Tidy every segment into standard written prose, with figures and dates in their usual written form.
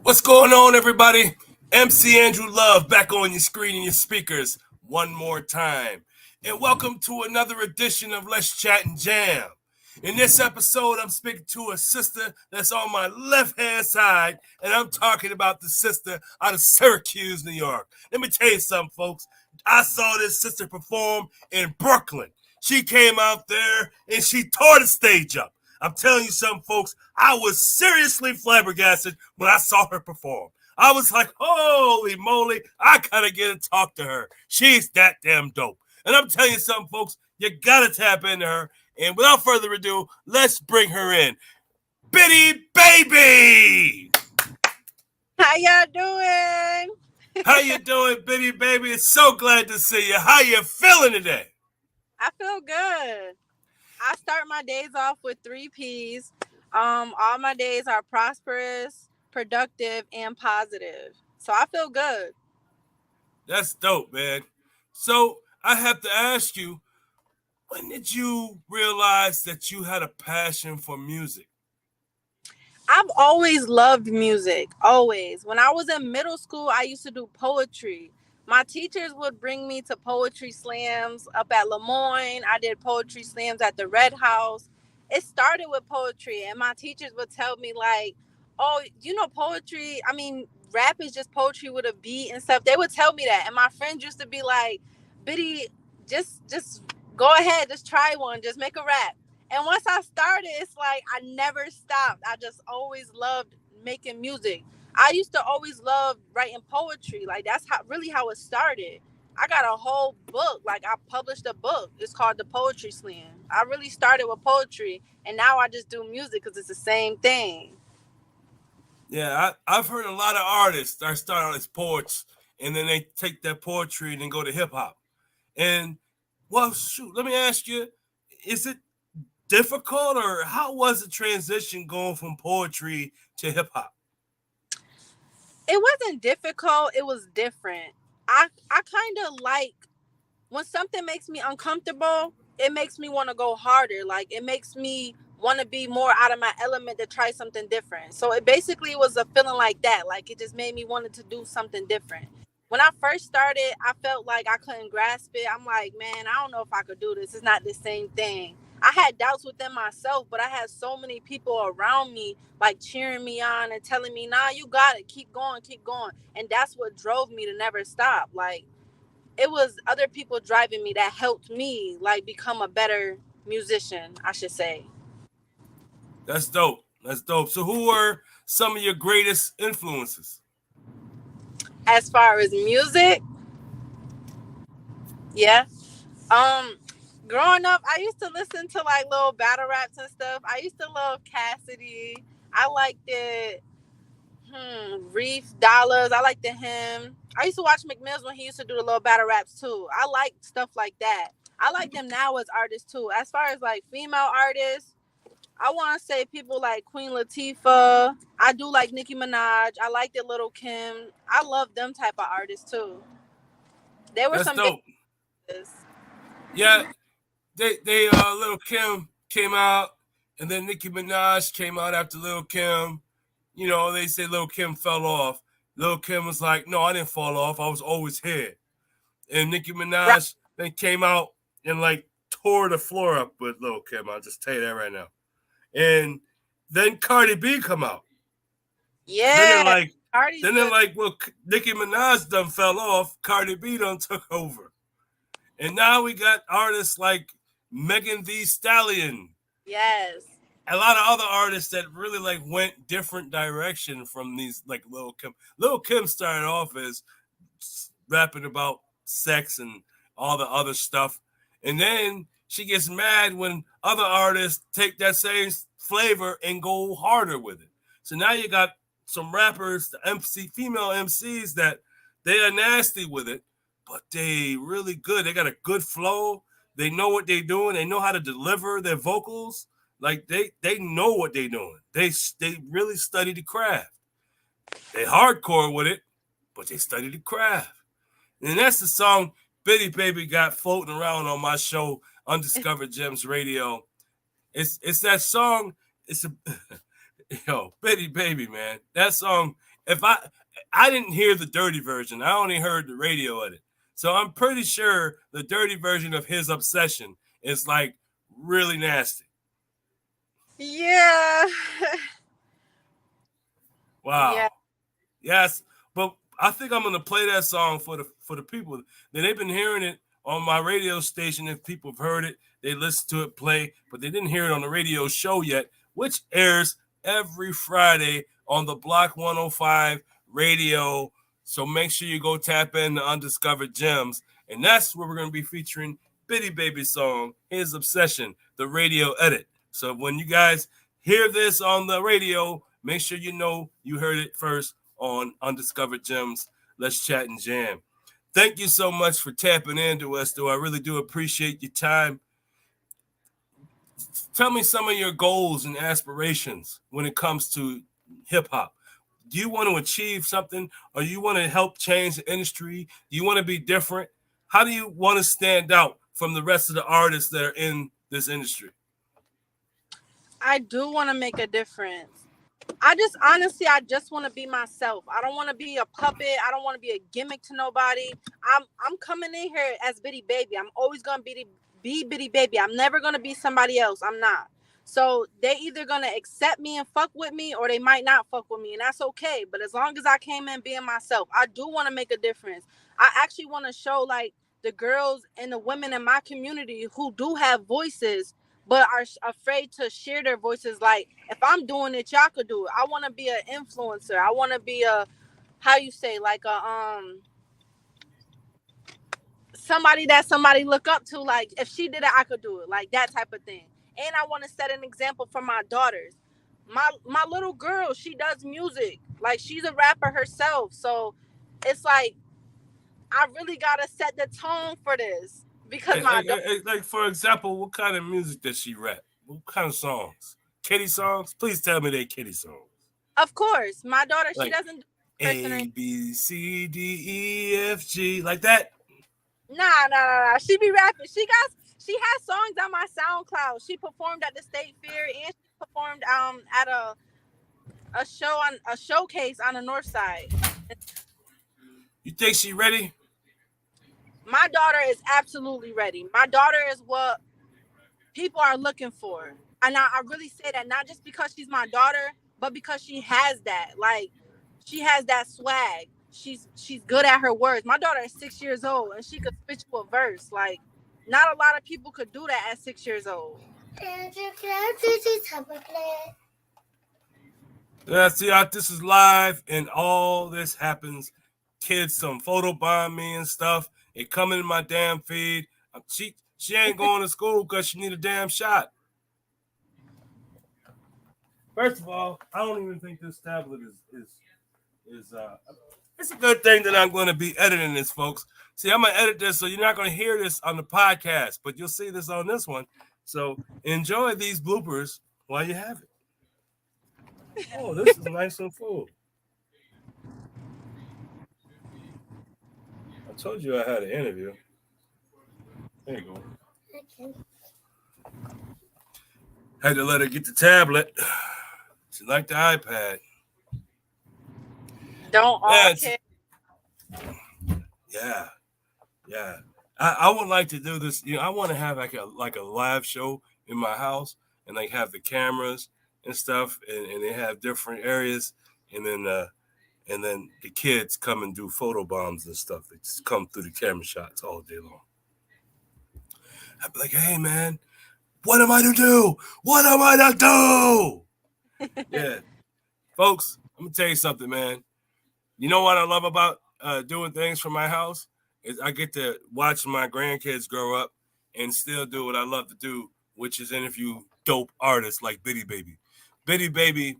What's going on, everybody? MC Andrew Love back on your screen and your speakers one more time. And welcome to another edition of Let's Chat and Jam. In this episode, I'm speaking to a sister that's on my left-hand side, and I'm talking about the sister out of Syracuse, New York. Let me tell you something, folks. I saw this sister perform in Brooklyn. She came out there, and she tore the stage up. I'm telling you something, folks. I was seriously flabbergasted when I saw her perform. I was like, holy moly, I gotta get to talk to her. She's that damn dope. And I'm telling you something, folks, you gotta tap into her. And without further ado, let's bring her in. Bittybaby! How y'all doing? How you doing, Bittybaby? It's so glad to see you. How you feeling today? I feel good. I start my days off with 3 P's. All my days are prosperous, productive, and positive. So I feel good. That's dope, man. So I have to ask you, when did you realize that you had a passion for music? I've always loved music, always. When I was in middle school, I used to do poetry. My teachers would bring me to poetry slams up at Lemoyne. I did poetry slams at the Red House. It started with poetry, and my teachers would tell me, like, oh, poetry, I mean, rap is just poetry with a beat and stuff. They would tell me that. And my friends used to be like, Biddy, just go ahead, just try one, just make a rap. And once I started, it's like I never stopped. I just always loved making music. I used to always love writing poetry. Like that's how it started. I got a whole book. Like I published a book. It's called The Poetry Slam. I really started with poetry, and now I just do music because it's the same thing. Yeah, I've heard a lot of artists that start out as poets and then they take that poetry and then go to hip hop. And well, shoot, let me ask you, is it difficult or how was the transition going from poetry to hip hop? It wasn't difficult. It was different. I kind of like when something makes me uncomfortable, it makes me want to go harder. Like it makes me want to be more out of my element to try something different. So it basically was a feeling like that. Like it just made me wanted to do something different. When I first started, I felt like I couldn't grasp it. I'm like, man, I don't know if I could do this. It's not the same thing. I had doubts within myself, but I had so many people around me like cheering me on and telling me, nah, you got it. Keep going, keep going. And that's what drove me to never stop. Like it was other people driving me that helped me like become a better musician, I should say. That's dope. That's dope. So who were some of your greatest influences? As far as music, yeah. Um Growing up, I used to listen to like little battle raps and stuff. I used to love Cassidy. I liked it. Reef Dollars. I liked the him. I used to watch McMills when he used to do the little battle raps too. I like stuff like that. I like them now as artists too. As far as like female artists, I want to say people like Queen Latifah. I do like Nicki Minaj. I like the Little Kim. I love them type of artists too. There were That's some big. dope. Yeah, they Little Kim came out and then Nicki Minaj came out after Little Kim. You know, they say Little Kim fell off. Little Kim was like, no, I didn't fall off. I was always here. And Nicki Right. Minaj then came out and like tore the floor up with Lil Kim. I'll just tell you that right now. And then Cardi B come out. Then they're Yeah. like, Cardi's good. well, Nicki Minaj done fell off. Cardi B done took over. And now we got artists like Megan Thee Stallion. Yes. A lot of other artists that really like went different direction from these like Lil Kim. Lil Kim started off as rapping about sex and all the other stuff. And then she gets mad when other artists take that same flavor and go harder with it. So now you got some rappers, the female MCs that they are nasty with it, but they really good. They got a good flow. They know what they're doing. They know how to deliver their vocals. Like they know what they're doing. They really study the craft. They hardcore with it, but they study the craft. And that's the song Bittybaby got floating around on my show, Undiscovered Gems Radio. It's that song. It's a Bittybaby, man. That song if I didn't hear the dirty version, I only heard the radio edit. So I'm pretty sure the dirty version of his obsession is like really nasty. Yeah. Yeah. Wow. Yes, but I think I'm gonna play that song for the people. Then they've been hearing it on my radio station. If people have heard it, they listen to it play, but they didn't hear it on the radio show yet, which airs every Friday on the Block 105 radio. So make sure you go tap in the Undiscovered Gems, and that's where we're gonna be featuring Bittybaby's song, His Obsession, the radio edit. So when you guys hear this on the radio, make sure you know you heard it first on Undiscovered Gems. Let's chat and jam. Thank you so much for tapping into us, though. I really do appreciate your time. Tell me some of your goals and aspirations when it comes to hip hop. Do you want to achieve something, or you want to help change the industry? Do you want to be different? How do you want to stand out from the rest of the artists that are in this industry? I do want to make a difference. I just honestly, I just want to be myself. I don't want to be a puppet. I don't want to be a gimmick to nobody. I'm coming in here as Bittybaby. I'm always gonna be Bittybaby. I'm never gonna be somebody else. I'm not. So they either gonna accept me and fuck with me, or they might not fuck with me, and that's okay. But as long as I came in being myself, I do want to make a difference. I actually want to show like the girls and the women in my community who do have voices but are afraid to share their voices. Like, if I'm doing it, y'all could do it. I want to be an influencer. I want to be a, how you say, like a somebody that somebody look up to. Like, if she did it, I could do it. Like that type of thing. And I want to set an example for my daughters. My little girl, she does music. Like, she's a rapper herself. So it's like I really gotta set the tone for this because my daughter. Like, for example, what kind of music does she rap? What kind of songs? Kitty songs? Please tell me they kitty songs. Of course, my daughter, she Like doesn't do A, impersonation. B, C, D, E, F, G, like that. Nah. She be rapping. She has songs on my SoundCloud. She performed at the State Fair and she performed at a show on a showcase on the North Side. You think she ready? My daughter is absolutely ready. My daughter is what people are looking for. And I really say that not just because she's my daughter, but because she has that. Like, she has that swag. She's good at her words. My daughter is 6 years old and she could spit you a verse. Like, not a lot of people could do that at 6 years old. Yeah, see, this is live, and all this happens. Kids some photobomb me and stuff. It coming in my damn feed. She ain't going to school because she need a damn shot. First of all, I don't even think this tablet is it's a good thing that I'm going to be editing this, folks. See, I'm gonna edit this, so you're not going to hear this on the podcast, but you'll see this on this one. So enjoy these bloopers while you have it. Oh, this is nice and full. I told you I had an interview. There you go. Okay. Had to let her get the tablet. She liked the iPad. Don't all kids. Yeah. I would like to do this. I want to have like a live show in my house and like have the cameras and stuff, and they have different areas, and then the kids come and do photo bombs and stuff. They just come through the camera shots all day long. I'd be like, hey man, what am I to do? What am I to do? Yeah, folks, I'm gonna tell you something, man. You know what I love about doing things from my house is I get to watch my grandkids grow up and still do what I love to do, which is interview dope artists like Bittybaby. Bittybaby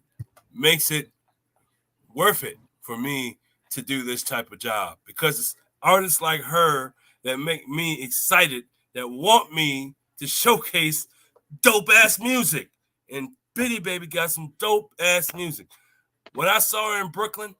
makes it worth it for me to do this type of job because it's artists like her that make me excited, that want me to showcase dope ass music. And Bittybaby got some dope ass music. When I saw her in Brooklyn,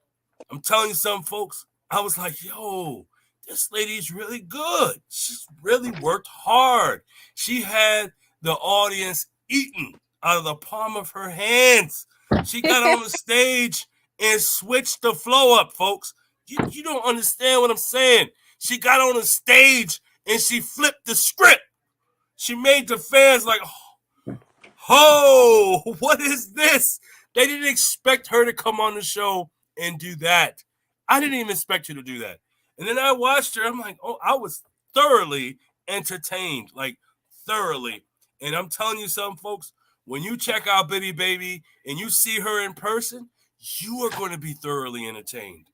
I'm telling you something, folks, I was like, yo, this lady's really good. She's really worked hard. She had the audience eating out of the palm of her hands. She got on the stage and switched the flow up, folks. You don't understand what I'm saying. She got on the stage and she flipped the script. She made the fans like, oh, what is this? They didn't expect her to come on the show and do that. I didn't even expect her to do that. And then I watched her. I'm like, oh, I was thoroughly entertained, like thoroughly. And I'm telling you something, folks. When you check out Bittybaby and you see her in person, you are going to be thoroughly entertained.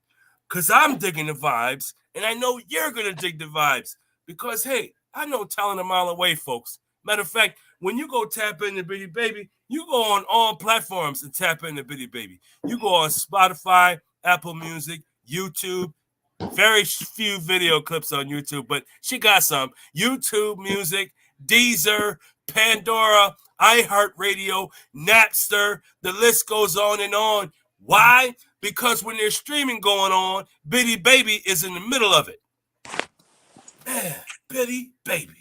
Because I'm digging the vibes, and I know you're going to dig the vibes. Because, hey, I know talent a mile away, folks. Matter of fact, when you go tap into Bittybaby, you go on all platforms and tap into Bittybaby. You go on Spotify, Apple Music, YouTube. Very few video clips on YouTube, but she got some. YouTube Music, Deezer, Pandora, iHeartRadio, Napster. The list goes on and on. Why? Because when there's streaming going on, Bittybaby is in the middle of it. Man, Bittybaby.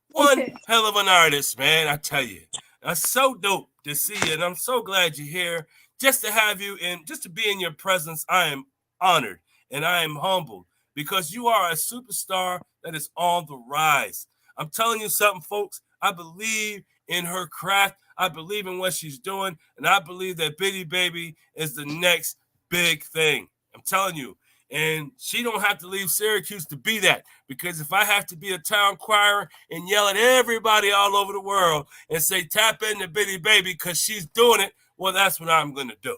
One hell of an artist, man, I tell you. That's so dope to see you, and I'm so glad you're here. Just to have you in, just to be in your presence, I am honored and I am humbled because you are a superstar that is on the rise. I'm telling you something, folks. I believe in her craft. I believe in what she's doing, and I believe that Bittybaby is the next big thing. I'm telling you. And she don't have to leave Syracuse to be that. Because if I have to be a town crier and yell at everybody all over the world and say, tap into Bittybaby because she's doing it, well, that's what I'm going to do.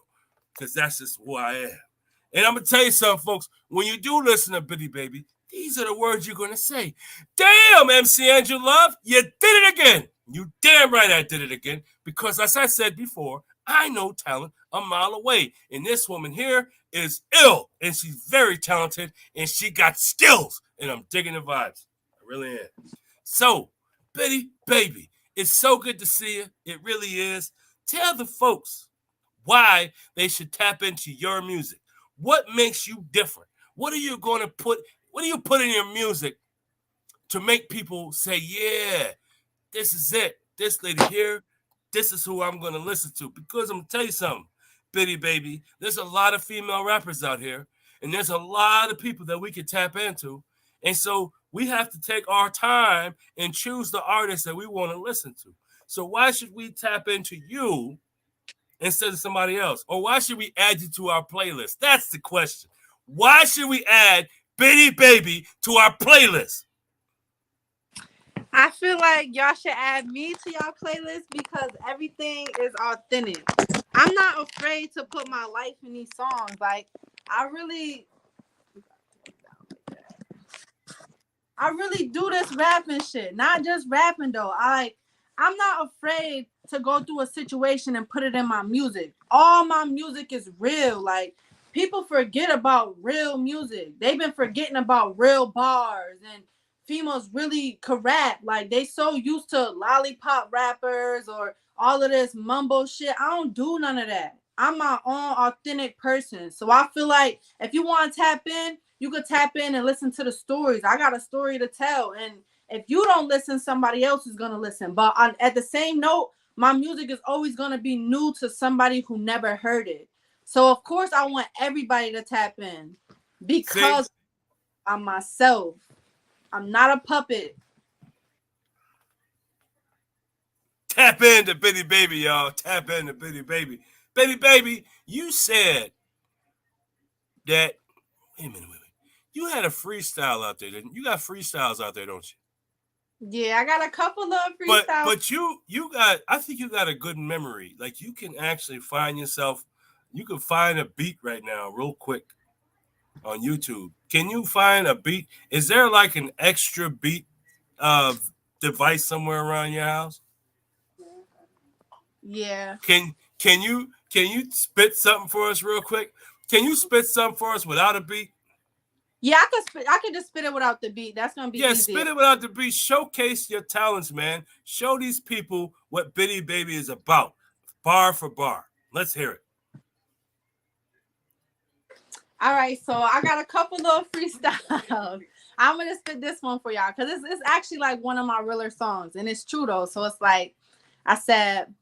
Because that's just who I am. And I'm going to tell you something, folks. When you do listen to Bittybaby, these are the words you're going to say. Damn, MC Andrew Love, you did it again. You damn right I did it again. Because as I said before, I know talent a mile away. And this woman here is ill. And she's very talented. And she got skills. And I'm digging the vibes. I really am. So, Bittybaby, it's so good to see you. It really is. Tell the folks why they should tap into your music. What makes you different? What are you going to put? What do you put in your music to make people say, yeah, this is it. This lady here, this is who I'm going to listen to. Because I'm going to tell you something, Bittybaby, there's a lot of female rappers out here, and there's a lot of people that we can tap into. And so we have to take our time and choose the artists that we want to listen to. So why should we tap into you instead of somebody else? Or why should we add you to our playlist? That's the question. Why should we add Bittybaby to our playlist? I feel like y'all should add me to y'all playlist because everything is authentic. I'm not afraid to put my life in these songs. Like I really do this rapping shit. Not just rapping though. I'm not afraid to go through a situation and put it in my music. All my music is real. Like people forget about real music. They've been forgetting about real bars and females really could rap. Like they so used to lollipop rappers or all of this mumbo shit. I don't do none of that. I'm my own authentic person. So I feel like if you want to tap in, you could tap in and listen to the stories. I got a story to tell. And if you don't listen, somebody else is going to listen. But at the same note, my music is always going to be new to somebody who never heard it. So, of course, I want everybody to tap in because See? I'm myself. I'm not a puppet. Tap into Bittybaby, y'all. Tap into Bittybaby. Bittybaby, you said that. Wait a minute, wait a minute. You had a freestyle out there, didn't you? You got freestyles out there, don't you? Yeah, I got a couple of But freestyles. but you got, I think you got a good memory. Like you can actually find yourself. You can find a beat right now, real quick, on YouTube. Can you find a beat? Is there like an extra beat device somewhere around your house? Yeah. Can you spit something for us real quick? Can you spit something for us without a beat? Yeah, I could just spit it without the beat. That's gonna be Yeah, easier. spit it without the beat. Showcase your talents, man. Show these people what Bittybaby is about, bar for bar. Let's hear it. All right, so I got a couple of freestyles. I'm gonna spit this one for y'all because it's actually like one of my realer songs, and it's true though. So it's like I said,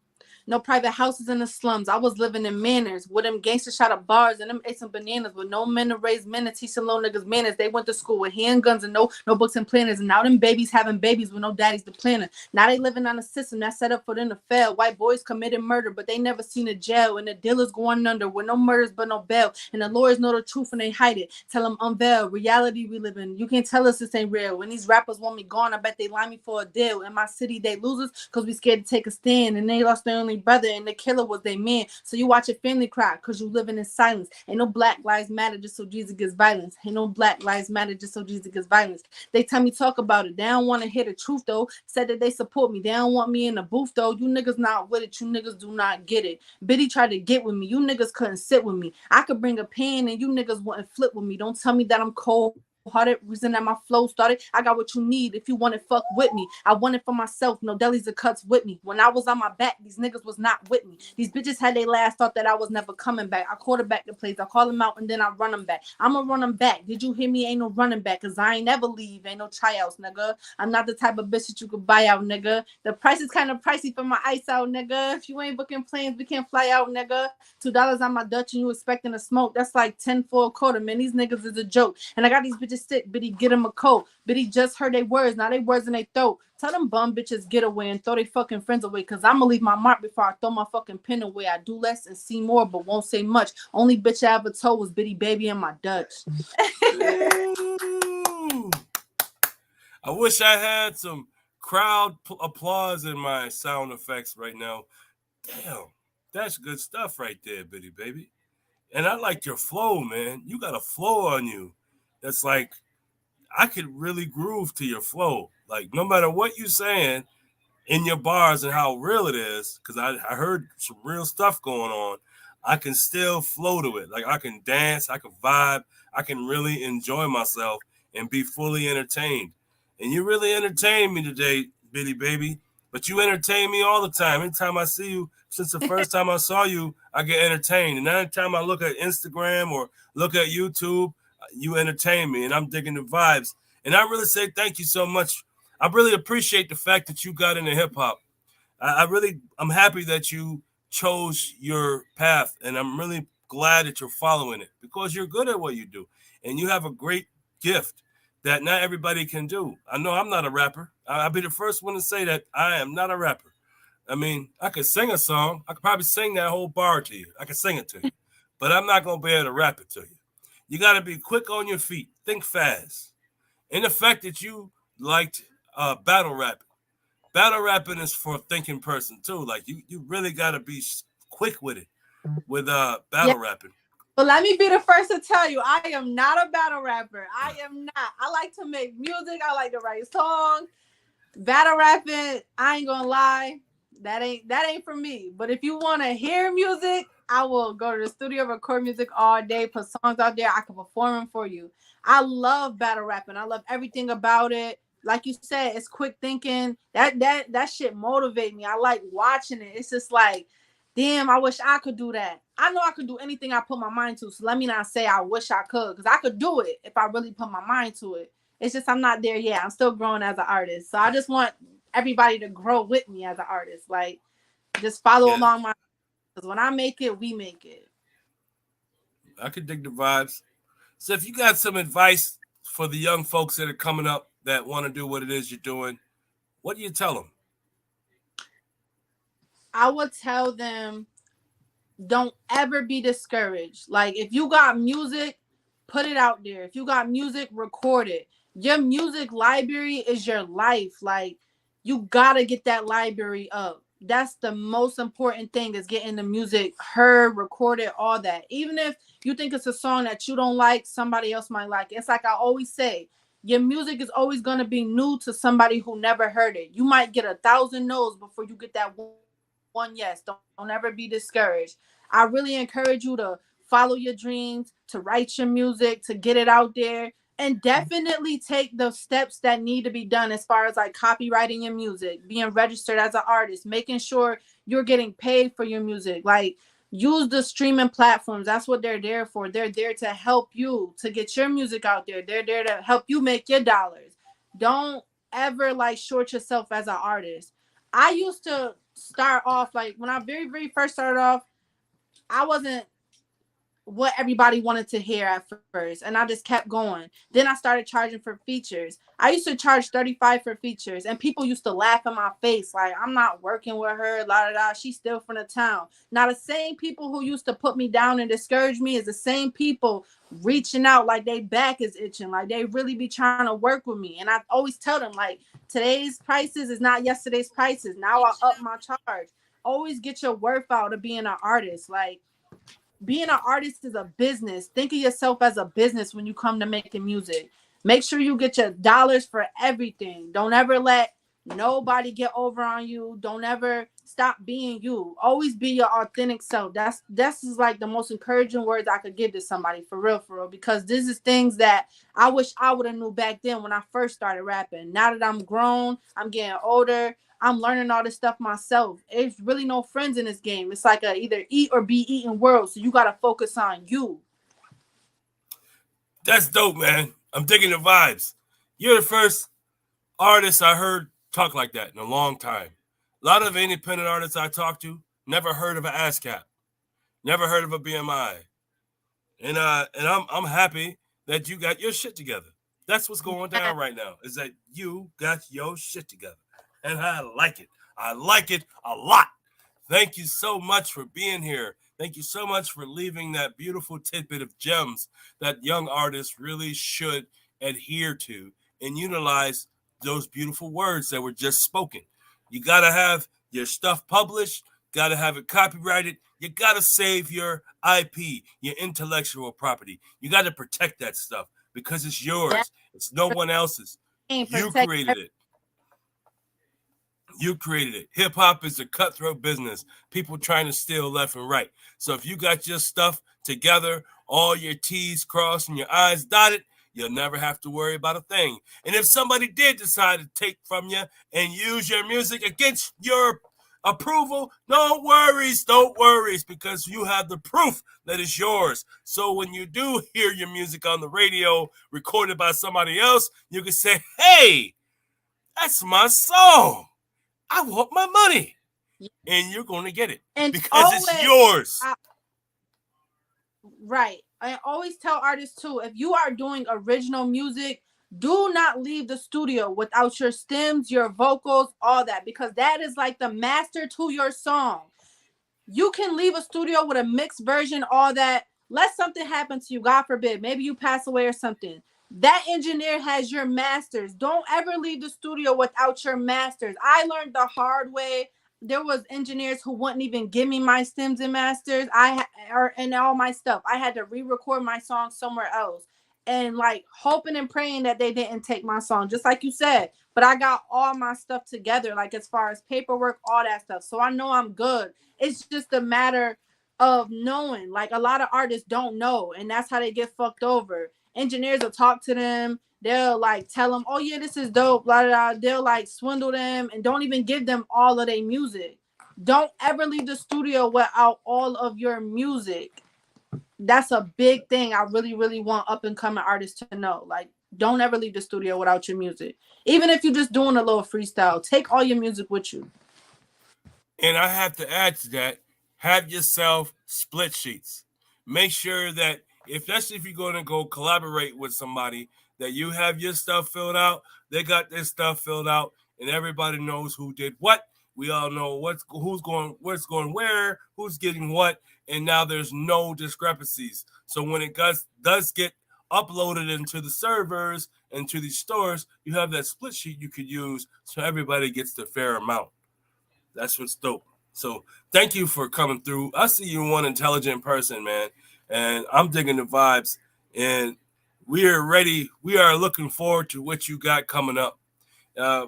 No private houses in the slums. I was living in manors with them gangsters shot up bars and them ate some bananas with no men to raise men and teach some little niggas manners. They went to school with handguns and no books and planners. And now them babies having babies with no daddies to planner. Now they living on a system that's set up for them to fail. White boys committed murder, but they never seen a jail. And the dealers going under with no murders but no bail. And the lawyers know the truth and they hide it. Tell them unveil reality we live in. You can't tell us this ain't real. When these rappers want me gone, I bet they line me for a deal. In my city, they losers because we scared to take a stand. And they lost their only brother and the killer was their man. So you watch your family cry because you living in silence. Ain't no Black Lives Matter just so Jesus gets violence. Ain't no Black Lives Matter just so Jesus gets violence. They tell me talk about it. They don't want to hear the truth though. Said that they support me. They don't want me in the booth though. You niggas not with it. You niggas do not get it. Biddy tried to get with me. You niggas couldn't sit with me. I could bring a pen and you niggas wouldn't flip with me. Don't tell me that I'm cold-hearted. Reason that my flow started. I got what you need. If you want it, fuck with me. I want it for myself. No delis or cuts with me. When I was on my back, these niggas was not with me. These bitches had their last thought that I was never coming back. I quarterback the plays. I call them out and then I run them back. I'ma run them back. Did you hear me? Ain't no running back. Cause I ain't never leave. Ain't no tryouts, nigga. I'm not the type of bitch that you could buy out, nigga. The price is kind of pricey for my ice out, nigga. If you ain't booking planes, we can't fly out, nigga. $2 on my Dutch and you expecting to smoke. That's like 10 for a quarter, man. These niggas is a joke. And I got these bitches sick. Biddy, get them a coat. Biddy just heard they words. Now they words in their throat. Tell them bum bitches get away and throw their fucking friends away. Cause I'ma leave my mark before I throw my fucking pen away. I do less and see more, but won't say much. Only bitch I ever told was Bittybaby and my Dutch. Ooh. I wish I had some crowd applause in my sound effects right now. Damn, that's good stuff right there, Bittybaby. And I like your flow, man. You got a flow on you. That's like I could really groove to your flow. Like no matter what you're saying in your bars and how real it is, because I heard some real stuff going on. I can still flow to it. Like I can dance, I can vibe, I can really enjoy myself and be fully entertained. And you really entertained me today, Bittybaby. But you entertain me all the time. Anytime I see you, since the first time I saw you, I get entertained. And anytime I look at Instagram or look at YouTube, you entertain me, and I'm digging the vibes. And I really say thank you so much. I really appreciate the fact that you got into hip hop. I'm happy that you chose your path, and I'm really glad that you're following it because you're good at what you do, and you have a great gift that not everybody can do. I know I'm not a rapper. I'll be the first one to say that I am not a rapper. I mean, I could sing a song. I could probably sing that whole bar to you. I could sing it to you, but I'm not gonna be able to rap it to you. You got to be quick on your feet, think fast, and the fact that you liked battle rapping. Battle rapping is for a thinking person too. Like you really got to be quick with it with Yeah. battle rapping. But let me be the first to tell you, I am not a battle rapper. I am not. I like to make music. I like to write songs. Battle rapping, I ain't gonna lie, that ain't for me. But if you want to hear music, I will go to the studio, record music all day, put songs out there. I can perform them for you. I love battle rapping. I love everything about it. Like you said, it's quick thinking. That shit motivate me. I like watching it. It's just like, damn, I wish I could do that. I know I could do anything I put my mind to. So let me not say I wish I could, because I could do it if I really put my mind to it. It's just I'm not there yet. I'm still growing as an artist. So I just want everybody to grow with me as an artist. Like, just follow Yeah, along my, because when I make it, we make it. I could dig the vibes. So if you got some advice for the young folks that are coming up that want to do what it is you're doing, what do you tell them? I would tell them, don't ever be discouraged. Like, if you got music, put it out there. If you got music, record it. Your music library is your life. Like, you gotta get that library up. That's the most important thing, is getting the music heard, recorded, all that. Even if you think it's a song that you don't like, somebody else might like it. It's like I always say, your music is always going to be new to somebody who never heard it. You might get 1,000 no's before you get that one yes. Don't ever be discouraged. I really encourage you to follow your dreams, to write your music, to get it out there, and definitely take the steps that need to be done as far as like copywriting your music, being registered as an artist, making sure you're getting paid for your music. Like, use the streaming platforms. That's what they're there for. They're there to help you to get your music out there. They're there to help you make your dollars. Don't ever like short yourself as an artist. I used to start off, like when I very, very first started off, I wasn't what everybody wanted to hear at first, and I just kept going. Then I started charging for features. I used to charge 35 for features, and people used to laugh in my face like, I'm not working with her, la da da, she's still from the town. Now the same people who used to put me down and discourage me is the same people reaching out like they back is itching, like they really be trying to work with me. And I always tell them like, today's prices is not yesterday's prices. Now I up my charge. Always get your worth out of being an artist. Like, being an artist is a business. Think of yourself as a business when you come to making music. Make sure you get your dollars for everything. Don't ever let nobody get over on you. Don't ever stop being you. Always be your authentic self. That's is like the most encouraging words I could give to somebody, for real. Because this is things that I wish I would have knew back then when I first started rapping. Now that I'm grown, I'm getting older, I'm learning all this stuff myself. There's really no friends in this game. It's like a either eat or be eaten world. So you gotta focus on you. That's dope, man. I'm digging the vibes. You're the first artist I heard talk like that in a long time. A lot of independent artists I talked to never heard of an ASCAP, never heard of a BMI, and I'm happy that you got your shit together. That's what's going down right now. Is that you got your shit together, and I like it. I like it a lot. Thank you so much for being here. Thank you so much for leaving that beautiful tidbit of gems that young artists really should adhere to and utilize those beautiful words that were just spoken. You got to have your stuff published, got to have it copyrighted. You got to save your IP, your intellectual property. You got to protect that stuff because it's That yours. It's no one else's. ain't You protect. created it. You created it. Hip hop is a cutthroat business. People trying to steal left and right. So if you got your stuff together, all your T's crossed and your I's dotted, you'll never have to worry about a thing. And if somebody did decide to take from you and use your music against your approval, no worries, don't worries, because you have the proof that it's yours. So when you do hear your music on the radio recorded by somebody else, you can say, hey, that's my song. I want my money. And you're going to get it And because it's always, yours. I, right. I always tell artists too, if you are doing original music, do not leave the studio without your stems, your vocals, all that, because that is like the master to your song. You can leave a studio with a mixed version, all that. Let something happen to you, God forbid. Maybe you pass away or something. That engineer has your masters. Don't ever leave the studio without your masters. I learned the hard way. There was engineers who wouldn't even give me my stems and masters. And all my stuff. I had to re-record my song somewhere else, and like hoping and praying that they didn't take my song, just like you said. But I got all my stuff together, like as far as paperwork, all that stuff. So I know I'm good. It's just a matter of knowing. Like a lot of artists don't know, and that's how they get fucked over. Engineers will talk to them. They'll like tell them, "Oh yeah, this is dope." Blah blah. Blah. They'll like swindle them and don't even give them all of their music. Don't ever leave the studio without all of your music. That's a big thing. I really, really want up and coming artists to know. Like, don't ever leave the studio without your music. Even if you're just doing a little freestyle, take all your music with you. And I have to add to that, have yourself split sheets. Make sure that, especially if you're going to go collaborate with somebody, that you have your stuff filled out, they got their stuff filled out, and everybody knows who did what. We all know what's going where, who's getting what, and now there's no discrepancies. So when it does get uploaded into the servers and to these stores, you have that split sheet you could use so everybody gets the fair amount. That's what's dope. So thank you for coming through. I see you one intelligent person, man, and I'm digging the vibes. And we are ready. We are looking forward to what you got coming up. Uh,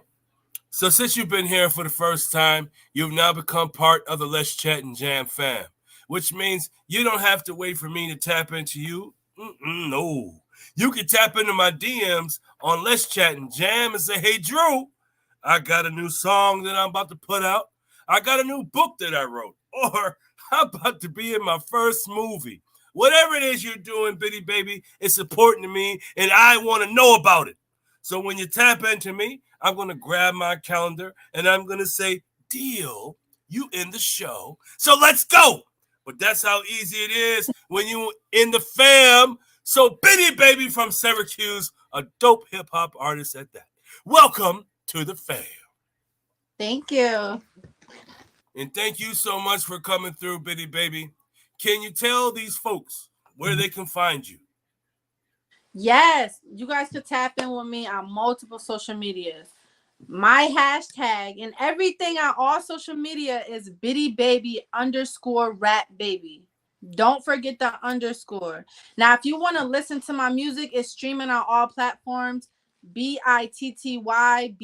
so since you've been here for the first time, you've now become part of the Let's Chat and Jam fam, which means you don't have to wait for me to tap into you. No, you can tap into my DMs on Let's Chat and Jam and say, "Hey, Drew, I got a new song that I'm about to put out. I got a new book that I wrote. Or I'm about to be in my first movie." Whatever it is you're doing, Bitty Baby, it's important to me and I want to know about it. So when you tap into me, I'm going to grab my calendar and I'm going to say, deal, you in the show. So let's go. But that's how easy it is when you in the fam. So Bittybaby from Syracuse, a dope hip hop artist at that. Welcome to the fam. Thank you. And thank you so much for coming through, Bittybaby. Can you tell these folks where they can find you? Yes, you guys could tap in with me on multiple social medias. My hashtag and everything on all social media is bittybaby_rap baby. Don't forget the underscore. Now, if you want to listen to my music, it's streaming on all platforms. BITTYBABY,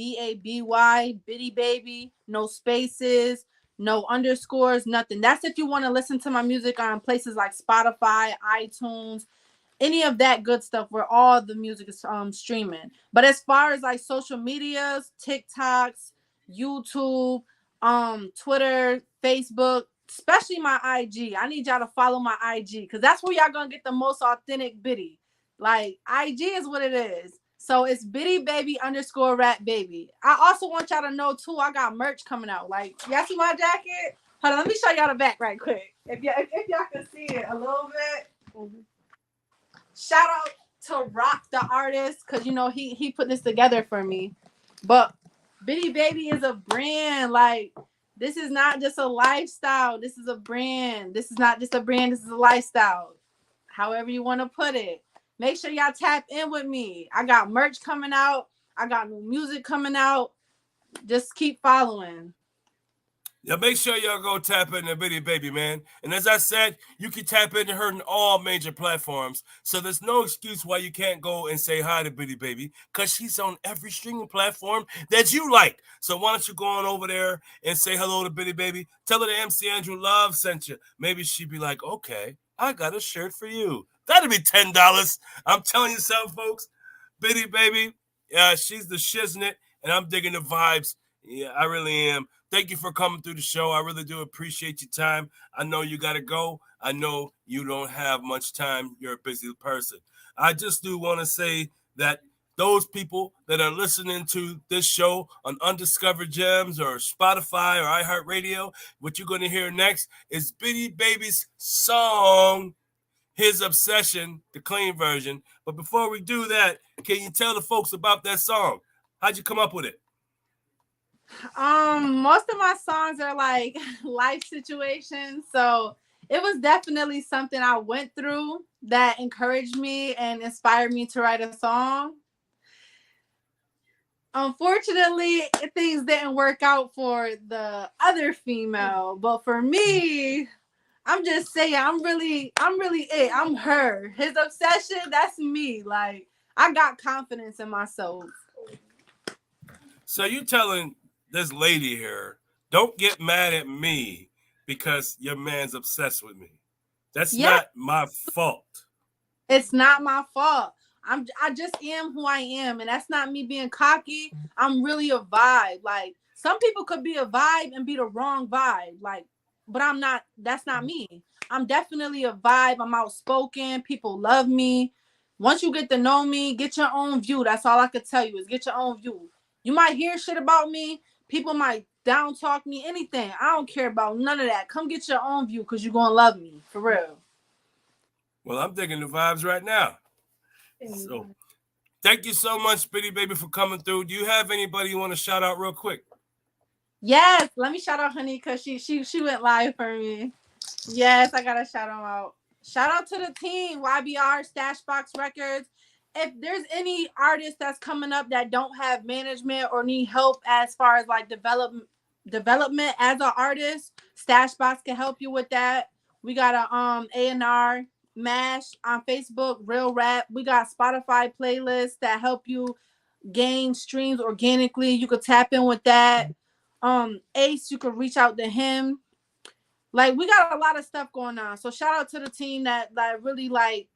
Bitty Baby, no spaces, no underscores, nothing. That's if you want to listen to my music on places like Spotify, iTunes, any of that good stuff where all the music is streaming. But as far as like social medias, TikToks, YouTube, Twitter, Facebook, especially my IG. I need y'all to follow my IG because that's where y'all gonna get the most authentic Bitty. Like IG is what it is. So it's bittybaby_rap baby. I also want y'all to know too, I got merch coming out. Like y'all see my jacket? Hold on, let me show y'all the back right quick. If y'all can see it a little bit. Mm-hmm. Shout out to Rock the artist because you know he put this together for me. But Bittybaby is a brand. Like this is not just a lifestyle. This is a brand. This is not just a brand. This is a lifestyle. However you want to put it. Make sure y'all tap in with me. I got merch coming out. I got new music coming out. Just keep following. Yeah, make sure y'all go tap into Bittybaby, man. And as I said, you can tap into her on all major platforms. So there's no excuse why you can't go and say hi to Bittybaby, because she's on every streaming platform that you like. So why don't you go on over there and say hello to Bittybaby? Tell her the MC Andrew Love sent you. Maybe she'd be like, okay, I got a shirt for you. That'd be $10. I'm telling you something, folks. Bittybaby, yeah, she's the shiznit, and I'm digging the vibes. Yeah, I really am. Thank you for coming through the show. I really do appreciate your time. I know you got to go. I know you don't have much time. You're a busy person. I just do want to say that those people that are listening to this show on Undiscovered Gems or Spotify or iHeartRadio, what you're going to hear next is Bittybaby's song, His Obsession, the clean version. But before we do that, can you tell the folks about that song? How'd you come up with it? Most of my songs are like life situations, so it was definitely something I went through that encouraged me and inspired me to write a song. Unfortunately, things didn't work out for the other female, but for me, I'm just saying, I'm really it. I'm her. His obsession, that's me. Like I got confidence in myself. So you telling this lady here, don't get mad at me because your man's obsessed with me. That's Yeah, not my fault. it's not my fault. I just am who I am, and that's not me being cocky. I'm really a vibe. Like some people could be a vibe and be the wrong vibe. Like, but I'm not. That's not me. I'm definitely a vibe. I'm outspoken. People love me. Once you get to know me, get your own view. That's all I could tell you is get your own view. You might hear shit about me. People might down talk me. Anything. I don't care about none of that. Come get your own view because you're gonna love me for real. Well, I'm digging the vibes right now. So thank you so much, Bittybaby, for coming through. Do you have anybody you want to shout out real quick? Yes, let me shout out Honey because she went live for me. Yes, I gotta shout them out. Shout out to the team, YBR, Stashbox Records. If there's any artists that's coming up that don't have management or need help as far as like development as an artist, Stashbox can help you with that. We got a A&R Mash on Facebook, Real Rap. We got Spotify playlists that help you gain streams organically. You could tap in with that. Ace, you could reach out to him. Like we got a lot of stuff going on. So shout out to the team that really like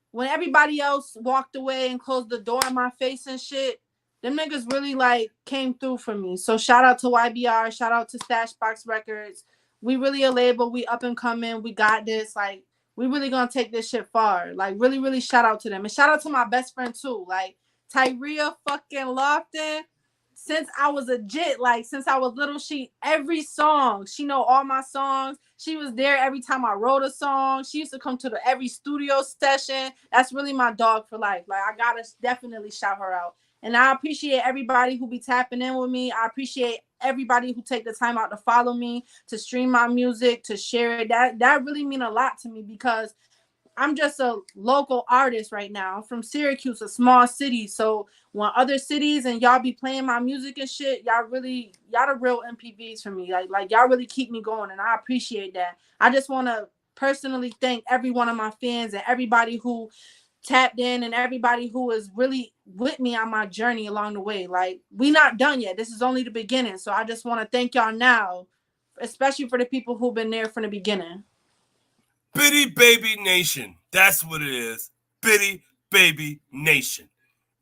when everybody else walked away and closed the door in my face and shit, them niggas really like came through for me. So shout out to YBR, shout out to Stashbox Records. We really a label, we up and coming, we got this. Like we really gonna take this shit far. Like really, really shout out to them. And shout out to my best friend too. Like Tyria fucking Lofton. since I was a jit, like since I was little, every song, she know all my songs. She was there every time I wrote a song. She used to come to every studio session. That's really my dog for life. Like I gotta definitely shout her out. And I appreciate everybody who be tapping in with me. I appreciate everybody who take the time out to follow me, to stream my music, to share it. That really mean a lot to me because I'm just a local artist right now. I'm from Syracuse, a small city. So when other cities and y'all be playing my music and shit, y'all the real MPVs for me. Like y'all really keep me going, and I appreciate that. I just want to personally thank every one of my fans and everybody who tapped in and everybody who is really with me on my journey along the way. Like we not done yet. This is only the beginning. So I just want to thank y'all now, especially for the people who've been there from the beginning. Bitty Baby Nation. That's what it is. Bitty Baby Nation.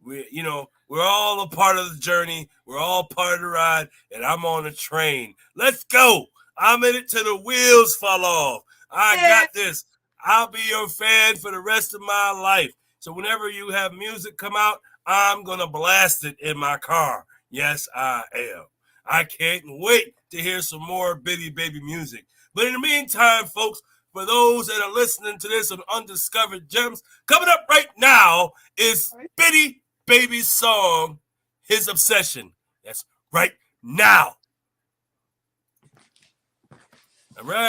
We're all a part of the journey. We're all part of the ride, and I'm on the train. Let's go. I'm in it till the wheels fall off. I Yeah. got this. I'll be your fan for the rest of my life. So whenever you have music come out, I'm going to blast it in my car. Yes, I am. I can't wait to hear some more Bitty Baby music. But in the meantime, folks, for those that are listening to this on Undiscovered Gems, coming up right now is Bitty Baby's song, His Obsession. That's right now. All right.